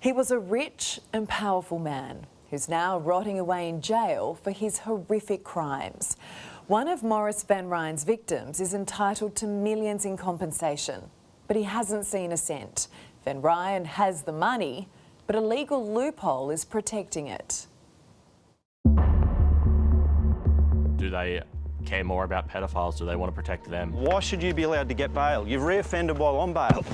He was a rich and powerful man who's now rotting away in jail for his horrific crimes. One of Maurice Van Ryn's victims is entitled to millions in compensation, but he hasn't seen a cent. Van Ryn has the money, but a legal loophole is protecting it. Do they care more about pedophiles? Do they want to protect them? Why should you be allowed to get bail? You've reoffended while on bail.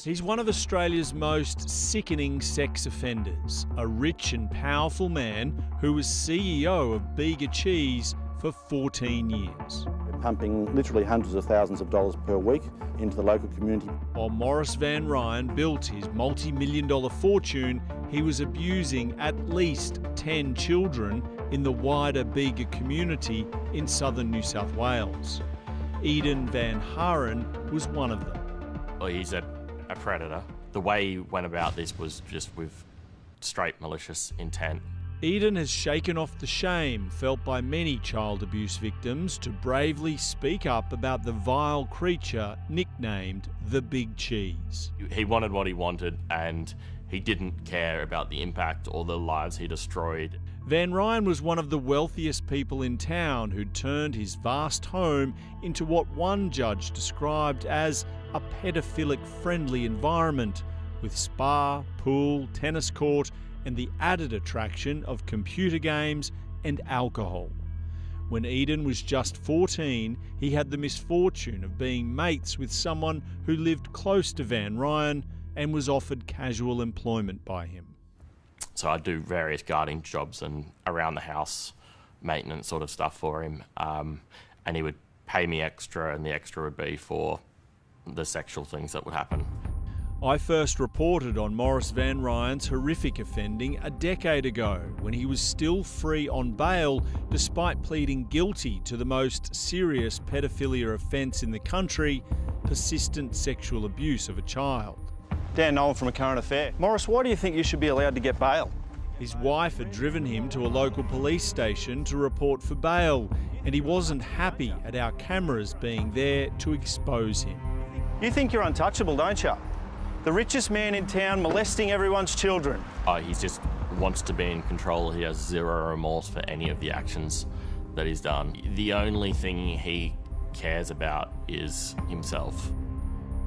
He's one of Australia's most sickening sex offenders, a rich and powerful man who was CEO of Bega Cheese for 14 years. They're pumping literally hundreds of thousands of dollars per week into the local community. While Maurice Van Ryn built his multi-million-dollar fortune, he was abusing at least 10 children in the wider Bega community in southern New South Wales. Eden Van Ryn was one of them. Well, he's a predator. The way he went about this was just with straight malicious intent. Eden has shaken off the shame felt by many child abuse victims to bravely speak up about the vile creature nicknamed the Big Cheese. He wanted what he wanted, and he didn't care about the impact or the lives he destroyed. Van Ryn was one of the wealthiest people in town who'd turned his vast home into what one judge described as a pedophilic-friendly environment, with spa, pool, tennis court, and the added attraction of computer games and alcohol. When Eden was just 14, he had the misfortune of being mates with someone who lived close to Van Ryn and was offered casual employment by him. So I'd do various guarding jobs and around the house maintenance sort of stuff for him, and he would pay me extra, and the extra would be for the sexual things that would happen. I first reported on Maurice Van Ryn's horrific offending a decade ago when he was still free on bail despite pleading guilty to the most serious pedophilia offence in the country, persistent sexual abuse of a child. Dan Nolan from A Current Affair. Maurice, why do you think you should be allowed to get bail? His wife had driven him to a local police station to report for bail, and he wasn't happy at our cameras being there to expose him. You think you're untouchable, don't you? The richest man in town molesting everyone's children. He just wants to be in control. He has zero remorse for any of the actions that he's done. The only thing he cares about is himself.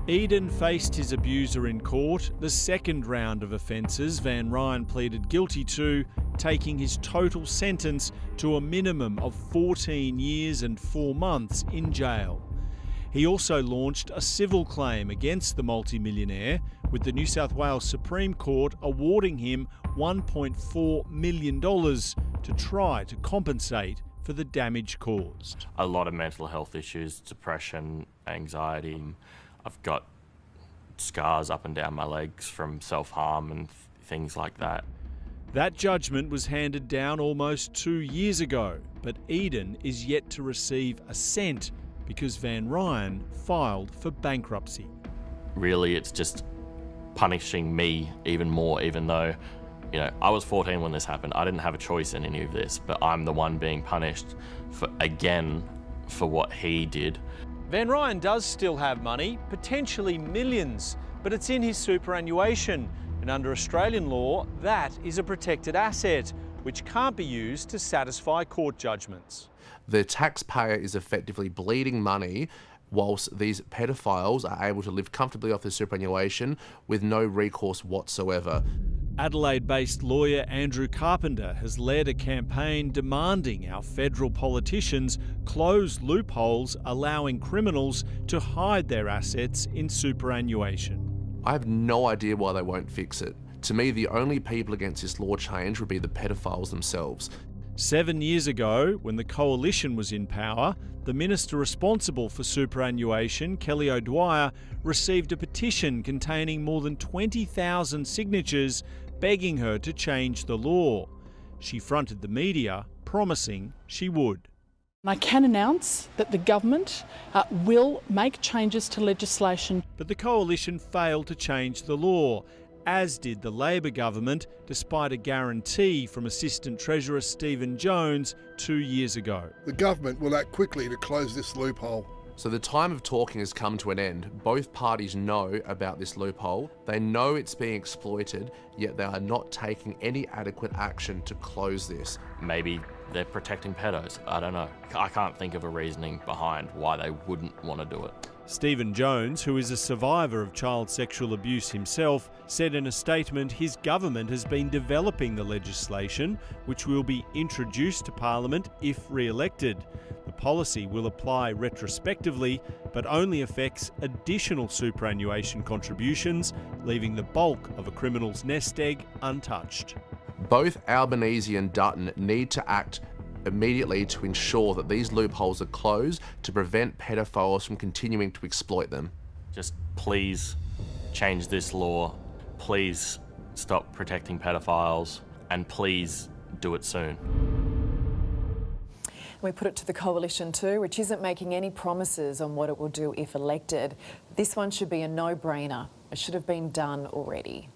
Eden faced his abuser in court, the second round of offences Van Ryn pleaded guilty to, taking his total sentence to a minimum of 14 years and 4 months in jail. He also launched a civil claim against the multimillionaire, with the New South Wales Supreme Court awarding him $1.4 million to try to compensate for the damage caused. A lot of mental health issues, depression, anxiety. I've got scars up and down my legs from self-harm and things like that. That judgment was handed down almost 2 years ago, but Eden is yet to receive a cent because Van Ryn filed for bankruptcy. Really, it's just punishing me even more, even though, I was 14 when this happened. I didn't have a choice in any of this, but I'm the one being punished for what he did. Van Ryn does still have money, potentially millions, but it's in his superannuation, and under Australian law, that is a protected asset, which can't be used to satisfy court judgments. The taxpayer is effectively bleeding money whilst these pedophiles are able to live comfortably off their superannuation with no recourse whatsoever. Adelaide-based lawyer Andrew Carpenter has led a campaign demanding our federal politicians close loopholes allowing criminals to hide their assets in superannuation. I have no idea why they won't fix it. To me, the only people against this law change would be the pedophiles themselves. 7 years ago, when the Coalition was in power, the minister responsible for superannuation, Kelly O'Dwyer, received a petition containing more than 20,000 signatures begging her to change the law. She fronted the media, promising she would. I can announce that the government will make changes to legislation. But the Coalition failed to change the law, as did the Labor government, despite a guarantee from Assistant Treasurer Stephen Jones 2 years ago. The government will act quickly to close this loophole. So the time of talking has come to an end. Both parties know about this loophole. They know it's being exploited, yet they are not taking any adequate action to close this. Maybe they're protecting pedos. I don't know. I can't think of a reasoning behind why they wouldn't want to do it. Stephen Jones, who is a survivor of child sexual abuse himself, said in a statement his government has been developing the legislation which will be introduced to Parliament if re-elected. The policy will apply retrospectively but only affects additional superannuation contributions, leaving the bulk of a criminal's nest egg untouched. Both Albanese and Dutton need to act immediately to ensure that these loopholes are closed to prevent pedophiles from continuing to exploit them. Just please change this law. Please stop protecting pedophiles, and please do it soon. We put it to the coalition too, which isn't making any promises on what it will do if elected. This one should be a no-brainer. It should have been done already.